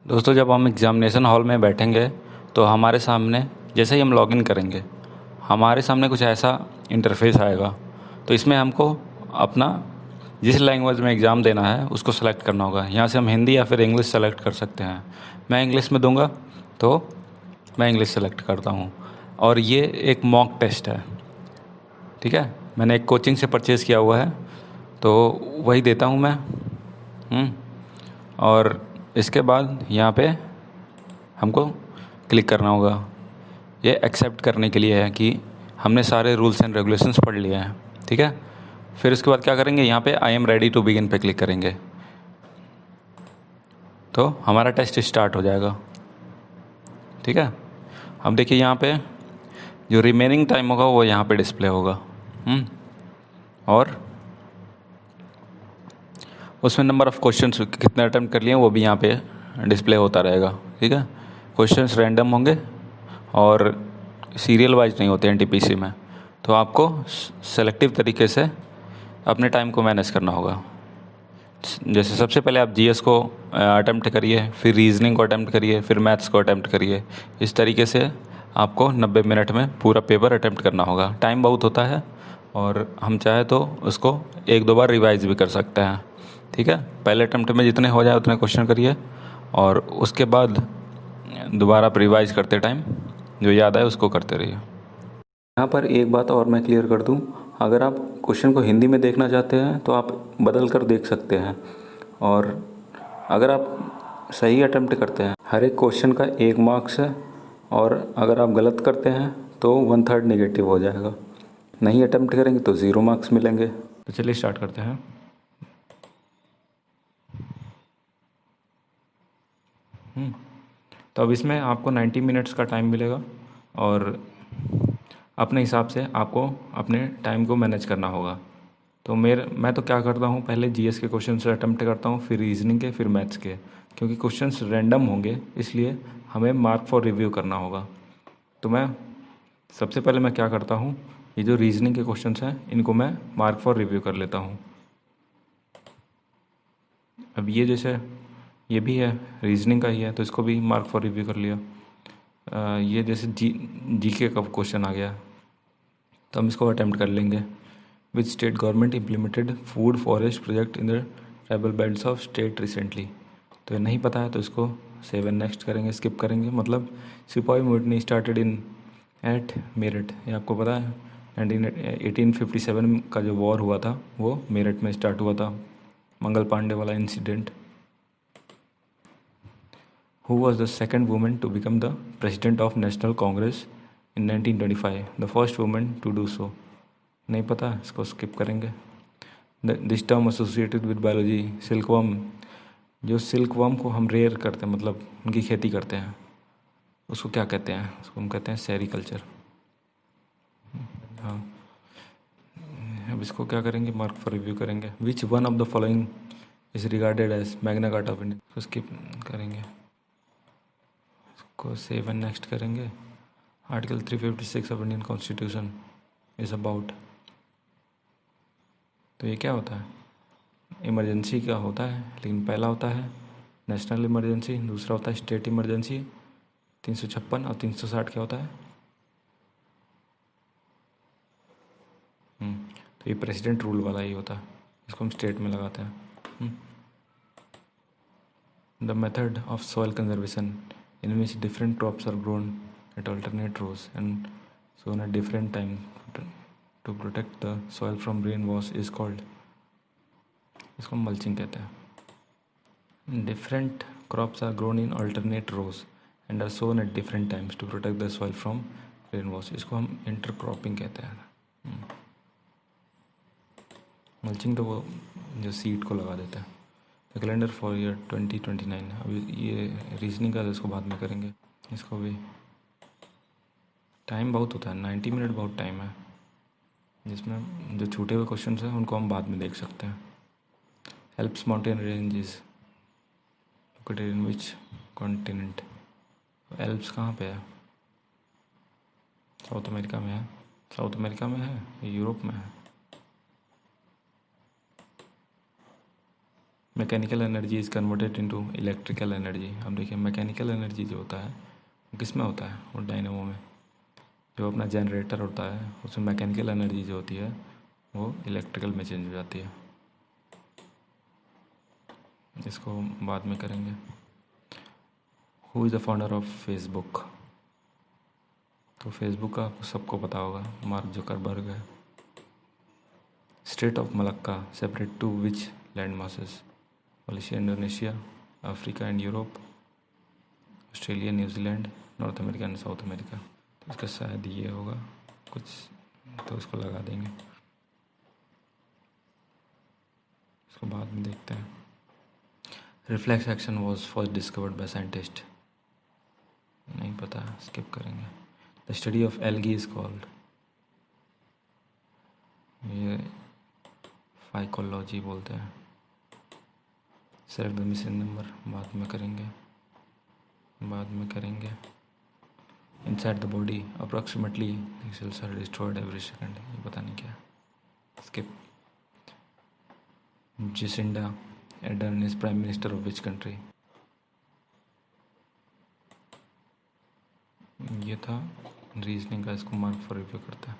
दोस्तों, जब हम एग्ज़ामिनेशन हॉल में बैठेंगे तो हमारे सामने जैसे ही हम लॉगिन करेंगे हमारे सामने कुछ ऐसा इंटरफेस आएगा। तो इसमें हमको अपना जिस लैंग्वेज में एग्ज़ाम देना है उसको सेलेक्ट करना होगा। यहाँ से हम हिंदी या फिर इंग्लिश सेलेक्ट कर सकते हैं। मैं इंग्लिश में दूंगा तो मैं इंग्लिश सेलेक्ट करता हूँ। और ये एक मॉक टेस्ट है, ठीक है। मैंने एक कोचिंग से परचेज़ किया हुआ है तो वही देता हूँ मैं। और इसके बाद यहाँ पे हमको क्लिक करना होगा। ये एक्सेप्ट करने के लिए है कि हमने सारे रूल्स एंड रेगुलेशंस पढ़ लिए हैं, ठीक है। फिर उसके बाद क्या करेंगे, यहाँ पे I am ready to begin पे क्लिक करेंगे तो हमारा टेस्ट स्टार्ट हो जाएगा, ठीक है। अब देखिए यहाँ पे जो रिमेनिंग टाइम होगा वो यहाँ पे डिस्प्ले होगा। और उसमें नंबर ऑफ़ क्वेश्चंस कितने अटेम्प्ट कर लिए हैं वो भी यहाँ पे डिस्प्ले होता रहेगा, ठीक है। क्वेश्चंस रैंडम होंगे और सीरियल वाइज नहीं होते एनटीपीसी में। तो आपको सेलेक्टिव तरीके से अपने टाइम को मैनेज करना होगा। जैसे सबसे पहले आप जीएस को अटेम्प्ट करिए, फिर रीजनिंग को अटेम्प्ट करिए, फिर मैथ्स को अटेम्प्ट करिए। इस तरीके से आपको 90 मिनट में पूरा पेपर अटेम्प्ट करना होगा। टाइम बहुत होता है और हम चाहे तो उसको एक दो बार रिवाइज भी कर सकते हैं, ठीक है। पहले अटेम्प्ट में जितने हो जाए उतने क्वेश्चन करिए और उसके बाद दोबारा आप रिवाइज करते टाइम जो याद आए उसको करते रहिए। यहाँ पर एक बात और मैं क्लियर कर दूँ, अगर आप क्वेश्चन को हिंदी में देखना चाहते हैं तो आप बदल कर देख सकते हैं। और अगर आप सही अटेम्प्ट करते हैं हर एक क्वेश्चन का 1 मार्क्स है, और अगर आप गलत करते हैं तो 1/3 नेगेटिव हो जाएगा। नहीं अटेम्प्ट करेंगे तो 0 मार्क्स मिलेंगे। तो चलिए स्टार्ट करते हैं। तो अब इसमें आपको 90 मिनट्स का टाइम मिलेगा और अपने हिसाब से आपको अपने टाइम को मैनेज करना होगा। तो मैं तो क्या करता हूँ, पहले जीएस के क्वेश्चन से अटेम्प्ट करता हूँ, फिर रीजनिंग के, फिर मैथ्स के। क्योंकि क्वेश्चंस रैंडम होंगे इसलिए हमें मार्क फॉर रिव्यू करना होगा। तो मैं सबसे पहले मैं क्या करता हूँ, ये जो रीजनिंग के क्वेश्चंस हैं इनको मैं मार्क फॉर रिव्यू कर लेता हूँ। अब ये जैसे ये भी है रीजनिंग का ही है तो इसको भी मार्क फॉर रिव्यू कर लिया। ये जैसे जीके का क्वेश्चन आ गया तो हम इसको अटेम्प्ट कर लेंगे। Which state government implemented food forest project in the tribal belts of state recently. तो ये नहीं पता है तो इसको सेव एंड नेक्स्ट करेंगे, स्किप करेंगे। मतलब sipahi mutiny started in at Meerut, ये आपको पता है 1857 का जो वॉर हुआ था वो मेरठ में स्टार्ट हुआ था, मंगल पांडे वाला incident. Who was the second woman to become the president of National Congress in 1925? The first woman to do so. नहीं पता, इसको स्किप करेंगे। This term associated with biology silkworm. जो सिल्कवर्म को हम रेयर करते हैं, मतलब उनकी खेती करते हैं, उसको क्या कहते हैं? उसको हम कहते हैं सेरीकल्चर। हाँ, अब इसको क्या करेंगे, मार्क फॉर रिव्यू करेंगे। Which one of the following is regarded as magna carta of India, उसको स्किप करेंगे, को सेव एंड नेक्स्ट करेंगे। Article 356 of Indian constitution is about. तो ये क्या होता है, इमरजेंसी का होता है, लेकिन पहला होता है नेशनल इमरजेंसी, दूसरा होता है स्टेट इमरजेंसी। 356 और 360 क्या होता है? तो ये प्रेसिडेंट रूल वाला ही होता है, इसको हम स्टेट में लगाते हैं। The method of soil conservation in which different crops are grown at alternate rows and sown at different time to protect the soil from rainwash is called, इसको मल्चिंग कहते हैं। Different crops are grown in alternate rows and are sown at different times to protect the soil from rainwash, इसको हम intercropping कहते हैं। Mulching तो वो जो सीड को लगा देता है। The calendar for year 2029। अभी ये रीजनिंग का इसको बाद में करेंगे। इसको भी टाइम बहुत होता है, 90 मिनट बहुत टाइम है, जिसमें जो छूटे हुए क्वेश्चन हैं उनको हम बाद में देख सकते हैं। Alps mountain ranges located in which continent. Alps कहाँ पे है? साउथ अमेरिका में है। साउथ अमेरिका में है, यूरोप में है? Mechanical energy is converted into electrical energy. अब देखिए मैकेनिकल एनर्जी जो होता है वो किस में होता है, वो डायनेमो में। जो अपना जनरेटर होता है उसमें मैकेनिकल एनर्जी जो होती है वो इलेक्ट्रिकल में चेंज हो जाती है। इसको बाद में करेंगे। Who is the founder of Facebook? तो फेसबुक का सबको पता होगा, मार्क जुकरबर्ग है। State of Malacca separate to which land masses? Malaysia, Indonesia, Africa and Europe, Australia, New Zealand, North America and South America. तो इसका शायद ये होगा कुछ, तो इसको लगा देंगे, इसको बाद में देखते हैं। Reflex action was first discovered by scientist? नहीं पता, स्किप करेंगे। The study of algae is called? ये फाइकोलॉजी बोलते हैं। सेलेक्ट द मिसिंग नंबर, बाद में करेंगे, बाद में करेंगे। Inside the body approximately cells are destroyed every second, ये पता नहीं क्या, skip. Jacinda Ardern is prime minister of which country? ये था रीजनिंग का, इसको मार्क फॉर रिव्यू करते हैं,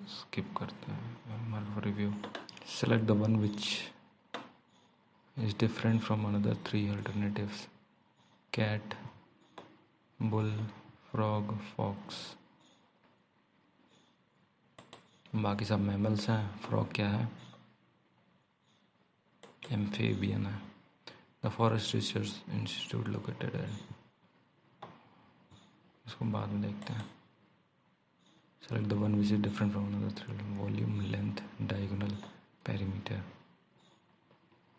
स्किप करते हैं, mark for review. Select the one which is different from another three alternatives: cat, bull, frog, fox। बाकी सब मैमल्स हैं, फ्रॉग क्या है, एम्फीबियन है। The forest research institute located है, इसको बाद में देखते हैं। Select the one which is different from another three, volume, length, diagonal, perimeter.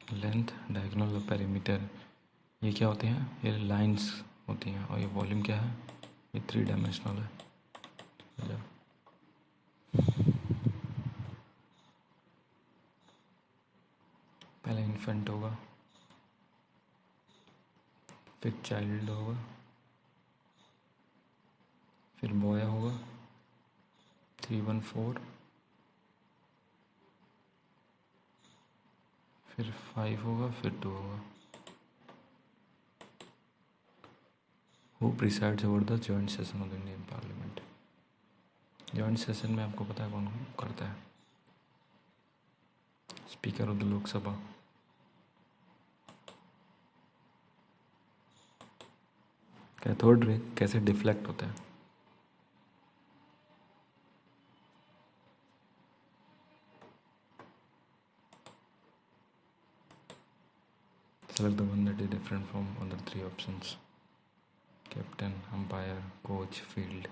Length, diagonal और पेरीमीटर ये क्या होते हैं, ये लाइंस होती हैं। और ये वॉल्यूम क्या है, ये 3 डायमेंशनल है। पहले इन्फेंट होगा, फिर चाइल्ड होगा, फिर बॉय होगा 314, फिर 5 होगा, फिर 2 होगा। Who presides over the joint session of the Indian parliament? Joint session में आपको पता है कौन करता है? Speaker of the Lok Sabha. Cathode ray कैसे डिफ्लेक्ट होता है? Select the one that is different from other 3 options: captain, umpire, coach, field।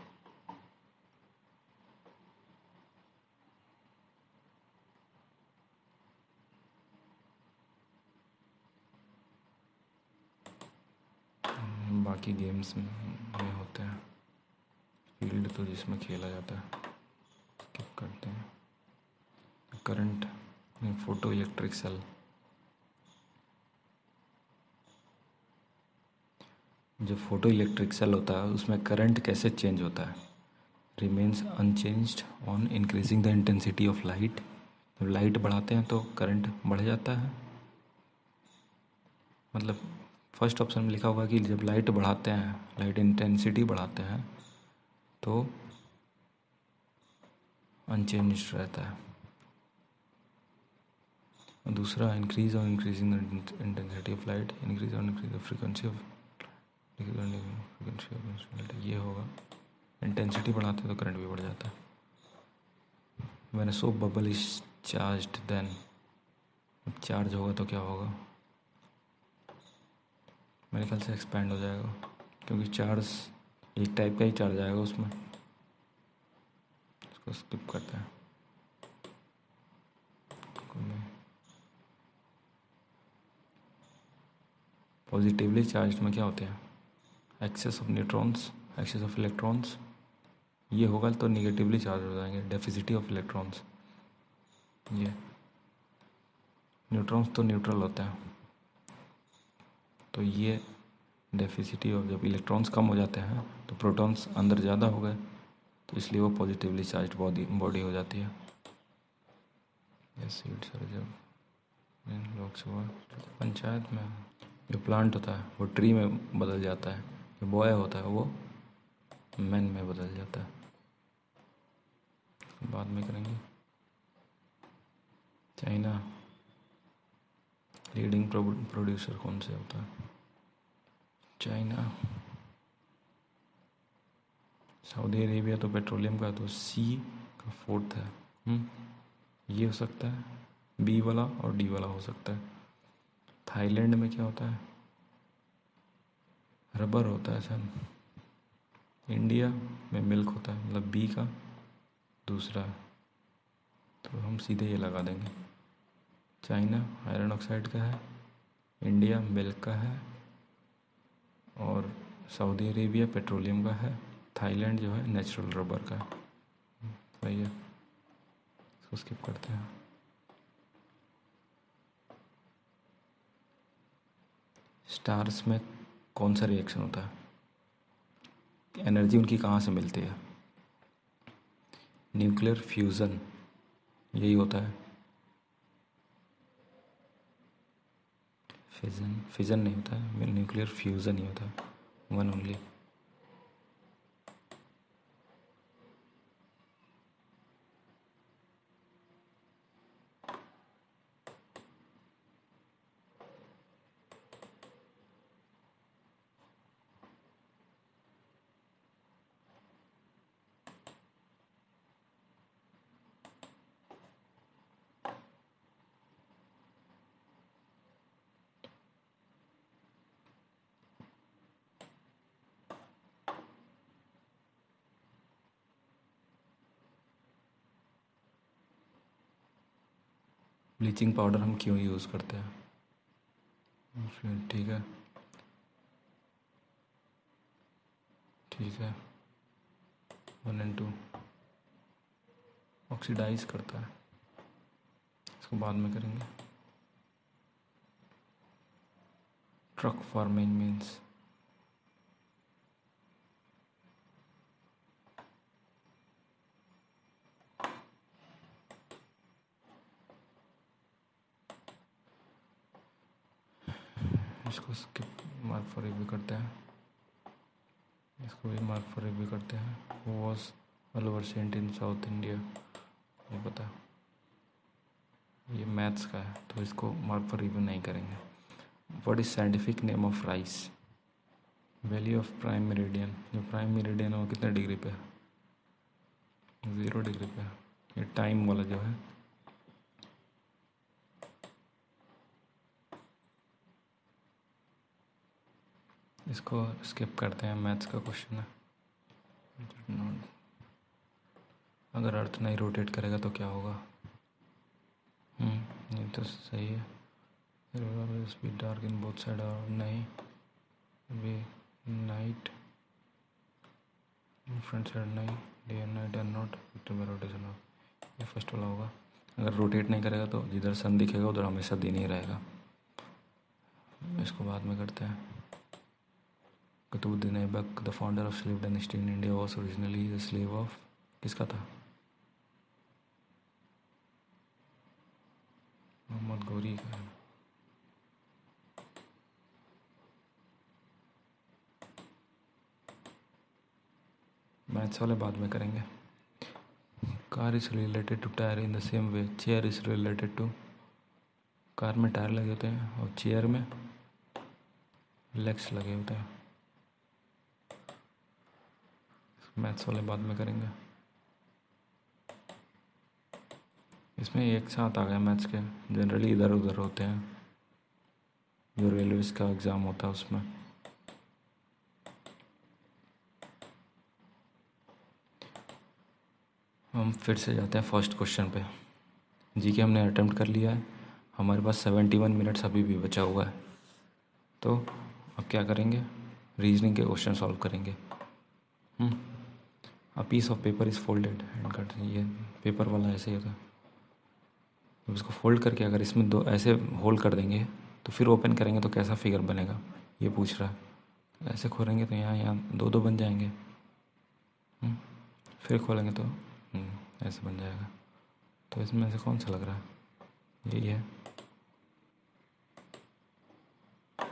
बाकी गेम्स में होते हैं, फील्ड तो जिसमें खेला जाता है, स्किप करते हैं। करंट में फोटो इलेक्ट्रिक सेल, जो फोटो इलेक्ट्रिक सेल होता है उसमें करंट कैसे चेंज होता है? Remains unchanged on increasing the intensity of light. जब लाइट बढ़ाते हैं तो करंट बढ़ जाता है, मतलब फर्स्ट ऑप्शन में लिखा हुआ कि जब लाइट बढ़ाते हैं, लाइट इंटेंसिटी बढ़ाते हैं तो अनचेंज्ड रहता है। और दूसरा इंक्रीज और increasing the intensity of light, increase और इंक्रीज द फ्रीक्वेंसी ऑफ ये होगा। इंटेंसिटी बढ़ाते हैं तो करंट भी बढ़ जाता है। When a soap bubble is charged then, charge होगा तो क्या होगा? मेरे ख्याल से एक्सपैंड हो जाएगा, क्योंकि चार्ज एक टाइप का ही चार्ज आएगा उसमें। इसको स्किप करते हैं। पॉजिटिवली चार्ज में क्या होते हैं? Excess of neutrons, excess of electrons. ये होगा तो निगेटिवली चार्ज हो जाएंगे, डेफिसिटी ऑफ इलेक्ट्रॉन्स। ये न्यूट्रॉन्स तो न्यूट्रल होते हैं, तो ये डेफिसिटी ऑफ, जब इलेक्ट्रॉन्स कम हो जाते हैं तो प्रोटॉन्स अंदर ज़्यादा हो गए, तो इसलिए वो पॉजिटिवली चार्ज बॉडी हो जाती है। लोकसभा पंचायत में जो प्लांट होता है वो ट्री में बदल जाता है, जो बॉय होता है वो मैन में बदल जाता है। बाद में करेंगे। चाइना लीडिंग प्रोड्यूसर कौन से होता है? चाइना। सऊदी अरेबिया तो पेट्रोलियम का, तो सी का फोर्थ है। ये हो सकता है, बी वाला और डी वाला हो सकता है। थाईलैंड में क्या होता है? रबर होता है सर। इंडिया में मिल्क होता है, मतलब बी का दूसरा है, तो हम सीधे ये लगा देंगे। चाइना आयरन ऑक्साइड का है, इंडिया मिल्क का है, और सऊदी अरेबिया पेट्रोलियम का है, थाईलैंड जो है नेचुरल रबर का है। सही है, इसको स्किप करते हैं। स्टार्स में कौन सा रिएक्शन होता है? एनर्जी उनकी कहाँ से मिलती है? न्यूक्लियर फ्यूज़न, यही होता है। फिजन नहीं होता है, न्यूक्लियर फ्यूज़न ही होता है, वन ओनली। ब्लीचिंग पाउडर हम क्यों यूज़ करते हैं? ठीक है, ठीक है। 1 and 2 ऑक्सीडाइज करता है, इसको बाद में करेंगे। ट्रक फार्मिंग मीन्स इसको स्किप, मार्क फॉर रिव्यू करते हैं। इसको भी मार्क फॉर रिव्यू करते हैं। वो was all over sent in South India, ये पता। ये मैथ्स का है तो इसको मार्क फॉर रिव्यू नहीं करेंगे। What is scientific name of rice? Value of prime meridian, जो प्राइम मेरिडियन है वो कितने डिग्री पे है? 0 डिग्री पे है। ये टाइम वाला जो है, इसको स्किप करते हैं, मैथ्स का क्वेश्चन है। अगर अर्थ नहीं रोटेट करेगा तो क्या होगा? ये तो सही है। Speed dark in both side, और नहीं भी नाइट फ्रंट साइड नहीं, day and night are not rotation of, ये फर्स्ट वाला होगा। अगर रोटेट नहीं करेगा तो जिधर सन दिखेगा उधर हमेशा दिन ही रहेगा। इसको बाद में करते हैं। Qutbuddin Aibak the founder of slave dynasty in India was originally the slave of, किसका था? मोहम्मद गौरी का है। मैथ्स वाले बाद में करेंगे। Car is related to tyre in the same way chair is related to, car में टायर लगे होते हैं और चेयर में लेग्स लगे होते हैं। मैथ्स वाले बाद में करेंगे। इसमें एक साथ आ गया मैथ्स के, जनरली इधर उधर होते हैं, जो रेलवेज का एग्ज़ाम होता है उसमें। हम फिर से जाते हैं फर्स्ट क्वेश्चन पे। जी के हमने अटेम्प्ट कर लिया है, हमारे पास 71 मिनट्स अभी भी बचा हुआ है। तो अब क्या करेंगे? रीजनिंग के क्वेश्चन सॉल्व करेंगे। A piece of paper is folded and cut, ये पेपर वाला ऐसे ही होता है। जब इसको फोल्ड करके अगर इसमें दो ऐसे होल्ड कर देंगे तो फिर ओपन करेंगे तो कैसा फिगर बनेगा, ये पूछ रहा है। ऐसे खोलेंगे तो यहाँ यहाँ दो दो बन जाएंगे। फिर खोलेंगे तो ऐसे बन जाएगा। तो इसमें से कौन सा लग रहा है? यही है।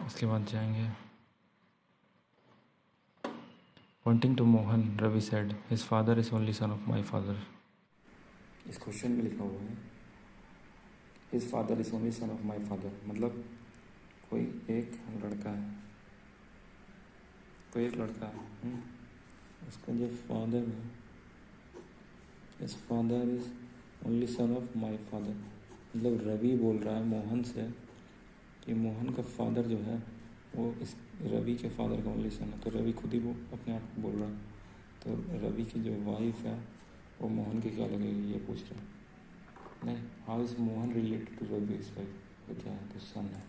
उसके बाद जाएंगे Pointing to Mohan, Ravi said, his father is only son of my father. इस क्वेश्चन में लिखा हुआ है his father is only son of my father, मतलब कोई एक लड़का है, उसका जो फादर है, his father is only son of my father, मतलब रवि बोल रहा है मोहन से कि मोहन का फादर जो है वो इस रवि के फादर का ओनली सन है। तो रवि खुद ही वो अपने आप को बोल रहा है, तो रवि की जो वाइफ है वो मोहन की क्या लगेगी ये पूछ रहा है। नहीं, how is Mohan related to Ravi is wife, तो क्या है, तो सन है।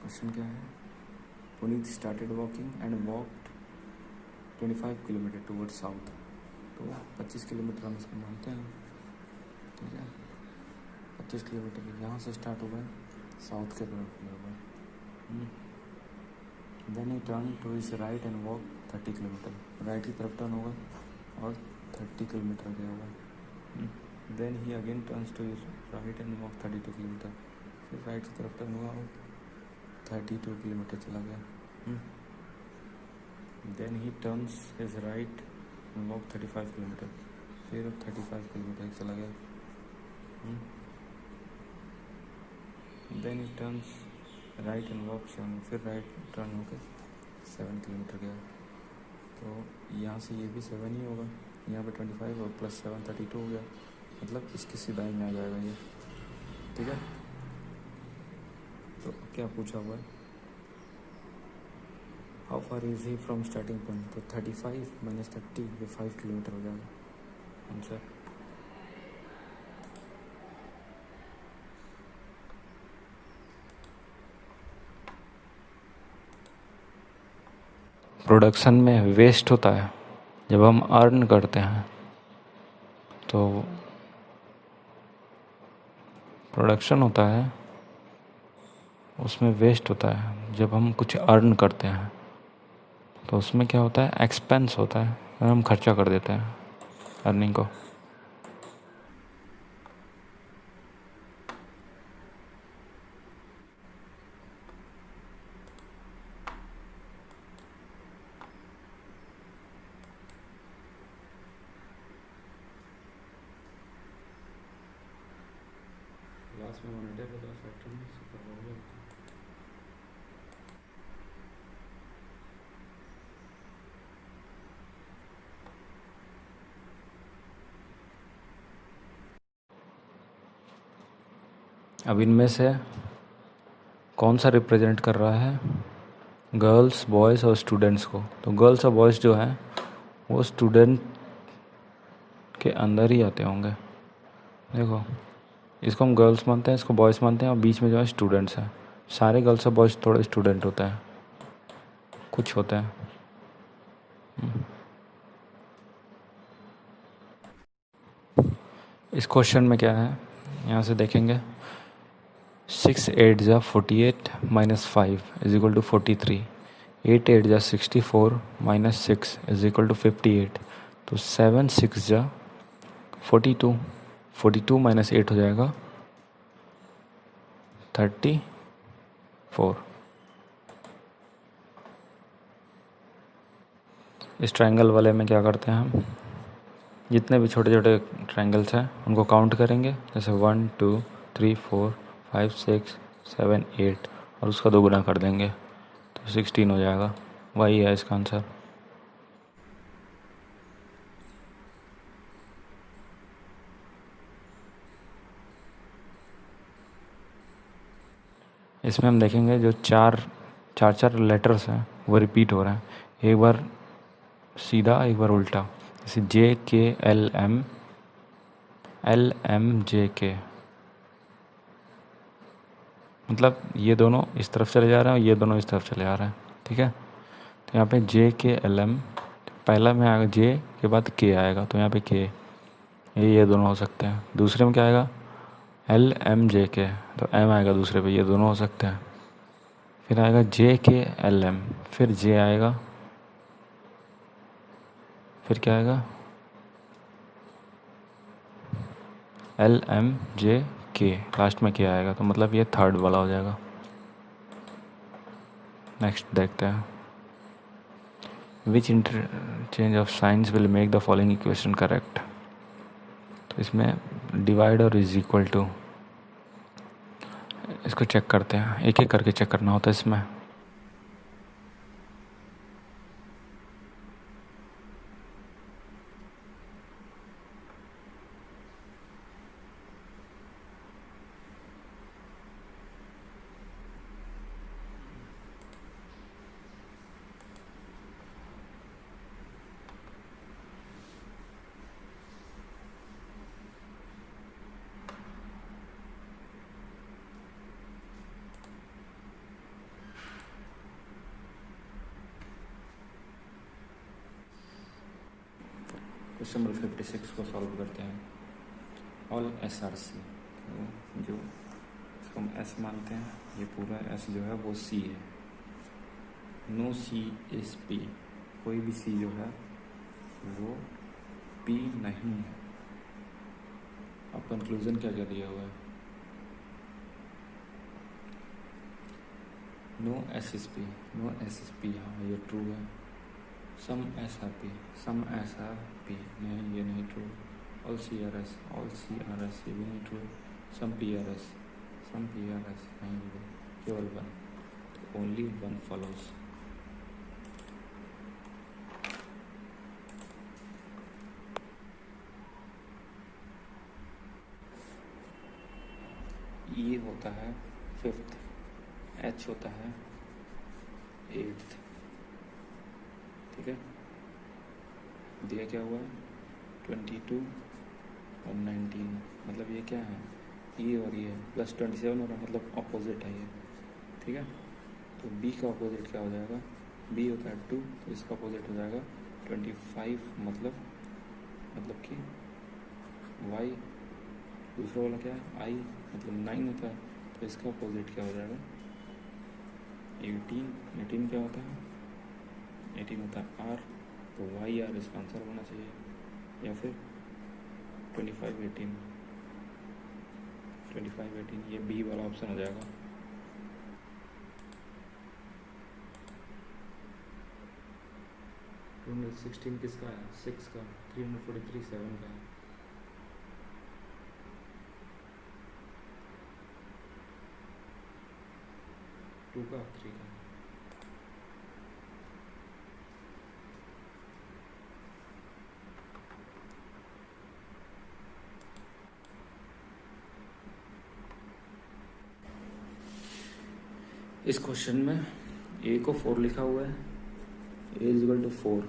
क्वेश्चन क्या है, Puneet started walking and walked 25 kilometre towards south. तो 25 किलोमीटर हम इसको मानते हैं, ठीक है। 25 किलोमीटर यहाँ से स्टार्ट होगा, साउथ के तरफ होगा। Then he turn to his right and walk 30 kilometre, right की तरफ टर्न होगा और 30 किलोमीटर गया होगा। Then he again turns to his right and walk 32 kilometre, फिर राइट की तरफ टर्न हुआ और 32 किलोमीटर चला गया। Then he turns his right and walk 35 kilometre, फिर 35 किलोमीटर चला गया। Then he turns right and walk 7, फिर राइट टर्न होकर 7 किलोमीटर गया। तो यहाँ से ये भी 7 ही होगा, यहाँ पे 25 और प्लस 7 32 हो गया, मतलब इसकी सीधाई में आ जाएगा ये, ठीक है। तो क्या पूछा हुआ है, how far is he from starting point, तो 35 माइनस 30 ये 5 किलोमीटर हो जाएगा आंसर। प्रोडक्शन में वेस्ट होता है जब हम अर्न करते हैं, तो प्रोडक्शन होता है उसमें वेस्ट होता है जब हम कुछ अर्न करते हैं, तो उसमें क्या होता है, एक्सपेंस होता है, हम खर्चा कर देते हैं अर्निंग को। लास्ट में वन फैक्टर में सुपर हो गया। अब इनमें से कौन सा रिप्रेजेंट कर रहा है गर्ल्स, बॉयज़ और स्टूडेंट्स को, तो गर्ल्स और बॉयज़ जो हैं वो स्टूडेंट के अंदर ही आते होंगे। देखो, इसको हम गर्ल्स मानते हैं, इसको बॉयज़ मानते हैं, और बीच में जो है स्टूडेंट्स हैं। सारे गर्ल्स और बॉयज़ थोड़े स्टूडेंट होते हैं, कुछ होते हैं। इस क्वेश्चन में क्या है, यहाँ से देखेंगे 6 8 जा 48 माइनस 5 इज इक्वल टू 43, 8 8 जा 64 माइनस 6 इज इक्वल टू 58, तो 7 6 जा 42, 42 माइनस 8 हो जाएगा 34। इस ट्रायंगल वाले में क्या करते हैं हम, जितने भी छोटे छोटे ट्रायंगल्स हैं उनको काउंट करेंगे, जैसे 1 2 3 4 5 6 7 8 और उसका 2 गुना कर देंगे तो 16 हो जाएगा। वही है इसका आंसर। इसमें हम देखेंगे जो चार लेटर्स हैं वो रिपीट हो रहे हैं, एक बार सीधा एक बार उल्टा, जैसे JKLM LMJK, मतलब ये दोनों इस तरफ चले जा रहे हैं और ये दोनों इस तरफ चले जा रहे हैं, ठीक है। तो यहाँ पे जे के एल एम, पहला में आएगा जे के बाद के आएगा, तो यहाँ पे के, ये दोनों हो सकते हैं। दूसरे में क्या आएगा, एल एम जे के, तो एम आएगा दूसरे पे, ये दोनों हो सकते हैं। फिर आएगा जे के एल एम, फिर जे आएगा, फिर क्या आएगा, एल एम जे के, लास्ट में क्या आएगा, तो मतलब ये थर्ड वाला हो जाएगा। नेक्स्ट देखते हैं, which interchange of science will make the following equation correct. तो इसमें डिवाइड और इज इक्वल टू, इसको चेक करते हैं, एक एक करके चेक करना होता है इसमें। क्वेश्चन नंबर 56 को सॉल्व करते हैं। ऑल एस आर सी, जो इसको हम एस मानते हैं, ये पूरा एस जो है वो सी है। नो सी इज पी, कोई भी सी जो है वो पी नहीं है। अब कंक्लूजन क्या क्या दिया हुआ है, no S is P, no S is P, हाँ ये ट्रू है। Some S are P, some S are P, नहीं ये नहीं true. All C are S, all C are S, ये भी नहीं true. Some P are S, some P are S, नहीं ये भी, केवल वन, तो ओनली वन फॉलोज। ई होता है फिफ्थ, एच होता है एट्थ, ठीक है। दिया क्या हुआ है 22 और 19, मतलब ये क्या है, ये और ये प्लस 27 हो रहा है, मतलब अपोजिट है ये, ठीक है। तो बी का अपोजिट क्या हो जाएगा, बी होता है 2, तो इसका अपोजिट हो जाएगा 25, मतलब कि वाई, दूसरा वाला क्या है आई, मतलब 9 होता है, तो इसका अपोजिट क्या हो जाएगा 18, 18 क्या होता है 18 होता है आर, तो वाई आर इसका आंसर होना चाहिए, या फिर 25 18, 25 18, ये बी वाला ऑप्शन हो जाएगा। टू 16 किसका है, 6 का, 343 7 का है। टू का 3 का, इस क्वेश्चन में ए को 4 लिखा हुआ है, ए इज इक्वल टू 4,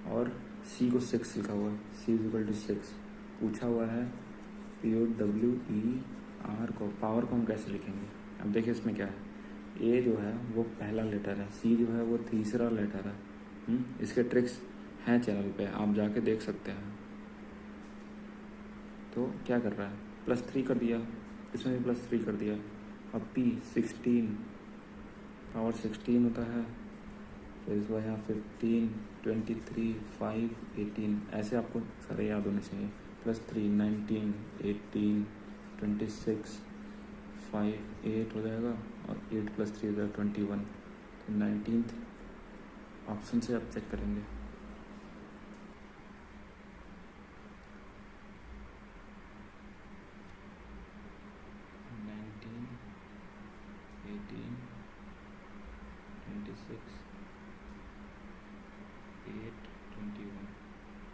और सी को 6 लिखा हुआ है, सी इज इक्वल टू 6। पूछा हुआ है P O W E R को, पावर को हम कैसे लिखेंगे। अब देखिए इसमें क्या है, ए जो है वो पहला लेटर है, सी जो है वो तीसरा लेटर है। इसके ट्रिक्स हैं चैनल पे, आप जाके देख सकते हैं। तो क्या कर रहा है, +3 कर दिया, इसमें भी +3 कर दिया। अब पी 16, पावर 16 होता है, तो इस बार यहाँ 15 23 5 18, ऐसे आपको सारे याद होने चाहिए। +3 19 18 26 5 8 हो जाएगा, और 8 + 3 हो जाएगा 21, तो 19th ऑप्शन से आप चेक करेंगे।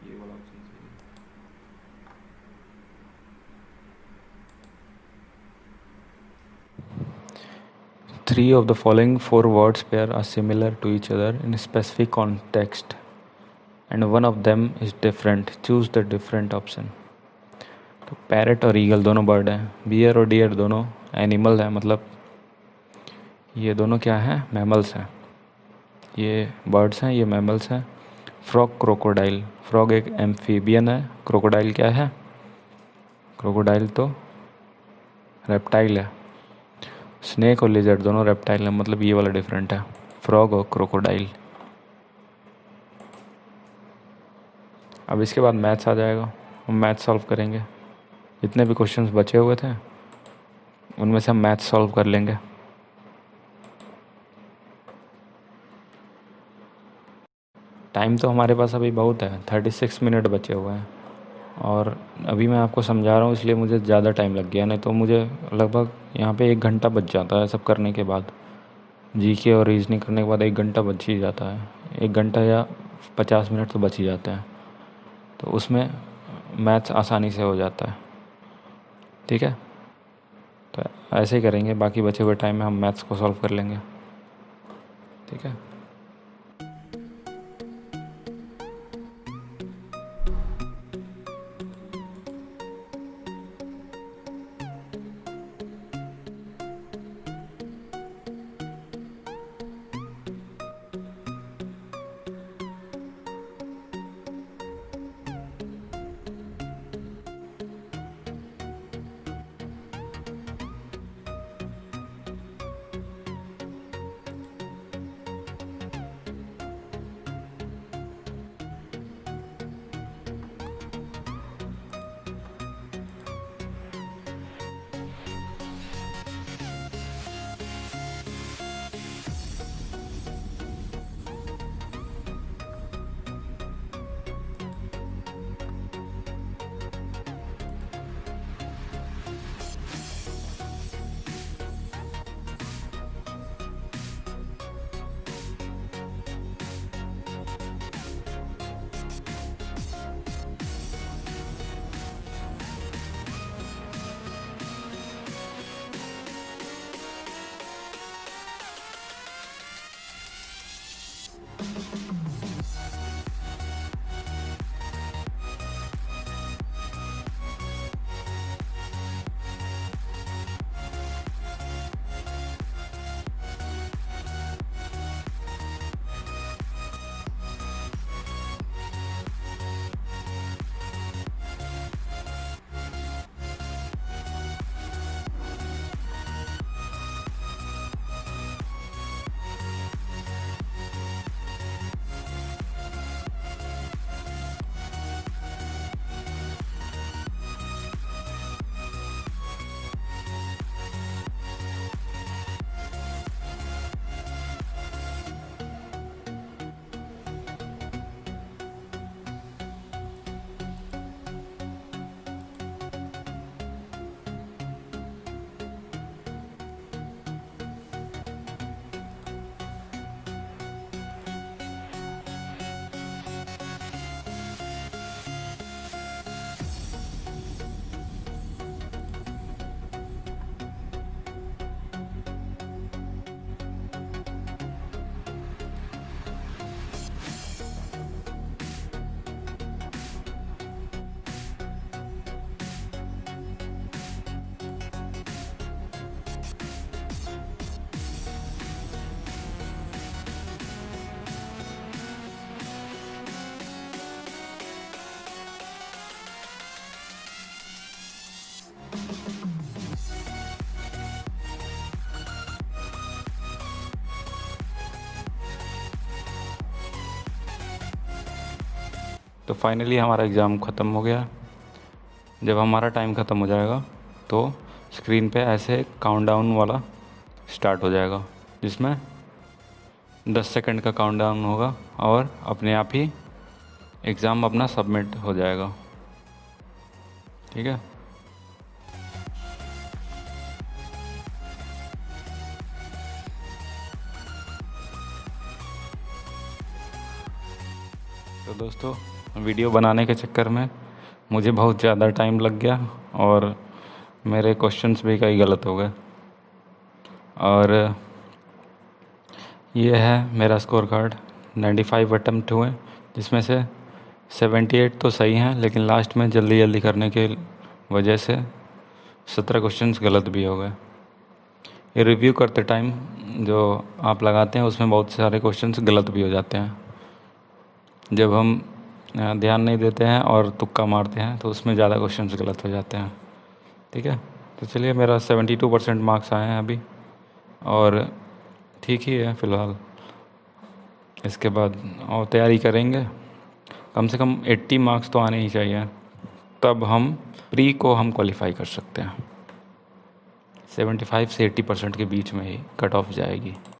ये वाला ऑप्शन सही है। Three of the following 4 words pair are similar to each other in a specific context and one of them is different. Choose the different option. तो पैरट और ईगल दोनों बर्ड हैं, बियर और डियर दोनों animal है, मतलब ये दोनों क्या हैं? मैमल्स हैं। ये बर्ड्स हैं, ये मैमल्स हैं। Frog, crocodile. फ्रॉग एक एम्फीबियन है, क्रोकोडाइल क्या है? क्रोकोडाइल तो रेप्टाइल है। स्नेक और लिजर्ड दोनों रेप्टाइल हैं, मतलब ये वाला डिफरेंट है, फ्रॉग और क्रोकोडाइल। अब इसके बाद मैथ्स आ जाएगा, हम मैथ्स सॉल्व करेंगे। जितने भी क्वेश्चंस बचे हुए थे उनमें से हम मैथ्स सॉल्व कर लेंगे। टाइम तो हमारे पास अभी बहुत है, 36 मिनट बचे हुए हैं, और अभी मैं आपको समझा रहा हूँ इसलिए मुझे ज़्यादा टाइम लग गया, नहीं तो मुझे लगभग यहाँ पे 1 घंटा बच जाता है सब करने के बाद। जीके और रीजनिंग करने के बाद 1 घंटा बच ही जाता है, 1 घंटा या 50 मिनट तो बच ही जाते हैं, तो उसमें मैथ्स आसानी से हो जाता है। ठीक है, तो ऐसे ही करेंगे, बाकी बचे हुए टाइम में हम मैथ्स को सॉल्व कर लेंगे। ठीक है। तो फाइनली हमारा एग्ज़ाम ख़त्म हो गया। जब हमारा टाइम ख़त्म हो जाएगा तो स्क्रीन पे ऐसे काउंटडाउन वाला स्टार्ट हो जाएगा, जिसमें 10 सेकंड का काउंटडाउन होगा और अपने आप ही एग्ज़ाम अपना सबमिट हो जाएगा। ठीक है। तो दोस्तों, वीडियो बनाने के चक्कर में मुझे बहुत ज़्यादा टाइम लग गया और मेरे क्वेश्चंस भी कई गलत हो गए, और ये है मेरा स्कोर कार्ड। 95 अटैम्प्ट हुए, जिसमें से 78 तो सही हैं, लेकिन लास्ट में जल्दी जल्दी करने के वजह से 17 क्वेश्चंस गलत भी हो गए। ये रिव्यू करते टाइम जो आप लगाते हैं उसमें बहुत सारे क्वेश्चंस गलत भी हो जाते हैं। जब हम ध्यान नहीं देते हैं और तुक्का मारते हैं तो उसमें ज़्यादा क्वेश्चंस गलत हो जाते हैं। ठीक है, तो चलिए मेरा 72% मार्क्स आए हैं अभी, और ठीक ही है फ़िलहाल। इसके बाद और तैयारी करेंगे, कम से कम 80 मार्क्स तो आने ही चाहिए, तब हम प्री को हम क्वालिफाई कर सकते हैं। 75 से 80% के बीच में ही कट ऑफ जाएगी।